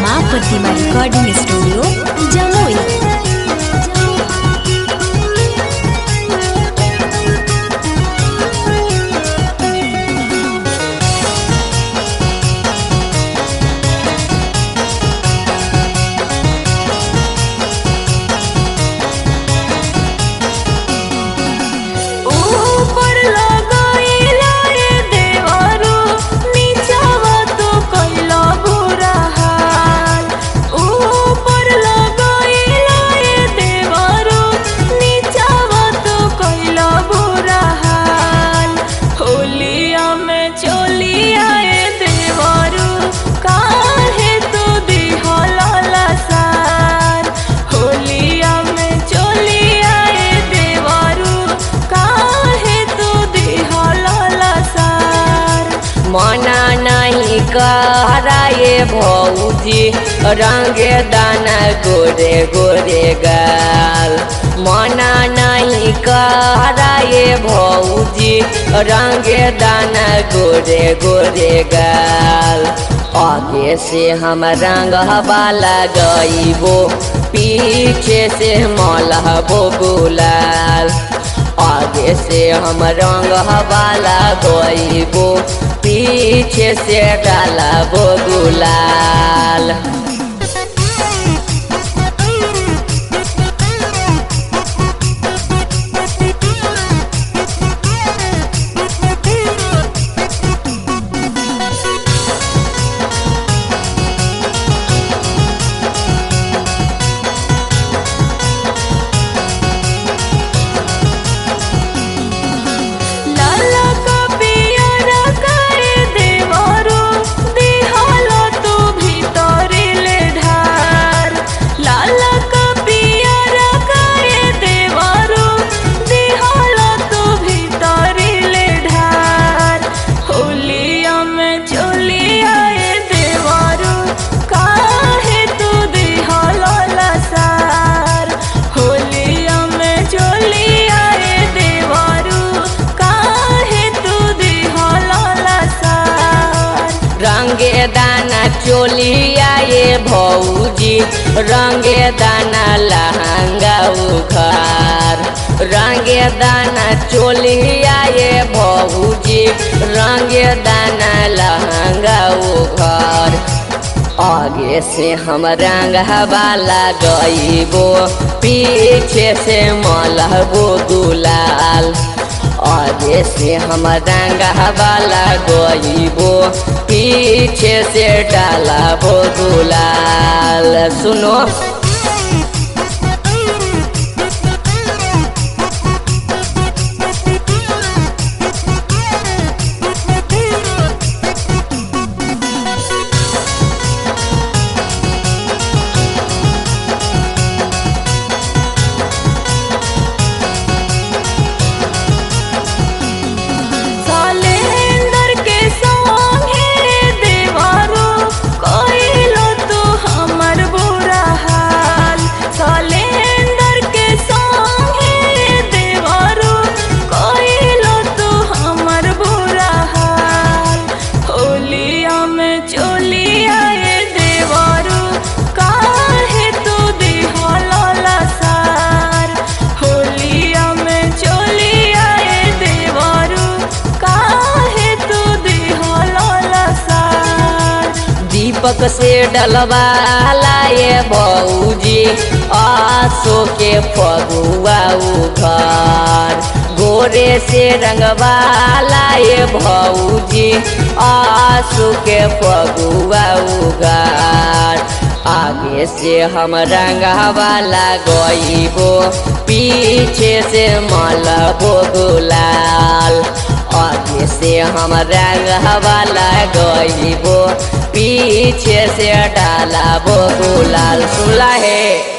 माँ प्रतिमा recording studio Jamui. मना नहीं कराए भौजी रंगे दाना गोरे गोरे गाल। मना नहीं कराए भौजी रंगे दाना गोरे गोरे गाल। आगे से हम रंग वाला गईबो पीछे से मलहबो गुलाल। आगे से हम रंग वाला गईबो पीछे से डालबो गुलाल। रंगे दाना चोलिया ये भौजी रंगे दाना लहंगा उखार। रंगे दाना चोलिया ये भौजी रंगे दाना लहंगा उखार। आगे से हम रंग वाला गईबो पीछे से मलहबो गुलाल। आगे से हम रंग वाला गईबो पीछे से डालबो गुलाल। सुनो दीपक से डलवाला ये भौजी आसो के फगुआ उघार। गोरे से रंगवाला ये भौजी आसो के फगुआ उघार। आगे से हम रंग वाला गईबो पीछे से मलबो गुलाल। आगे से हम रंग वाला गईबो पीछे से डालबो गुलाल। सुला है।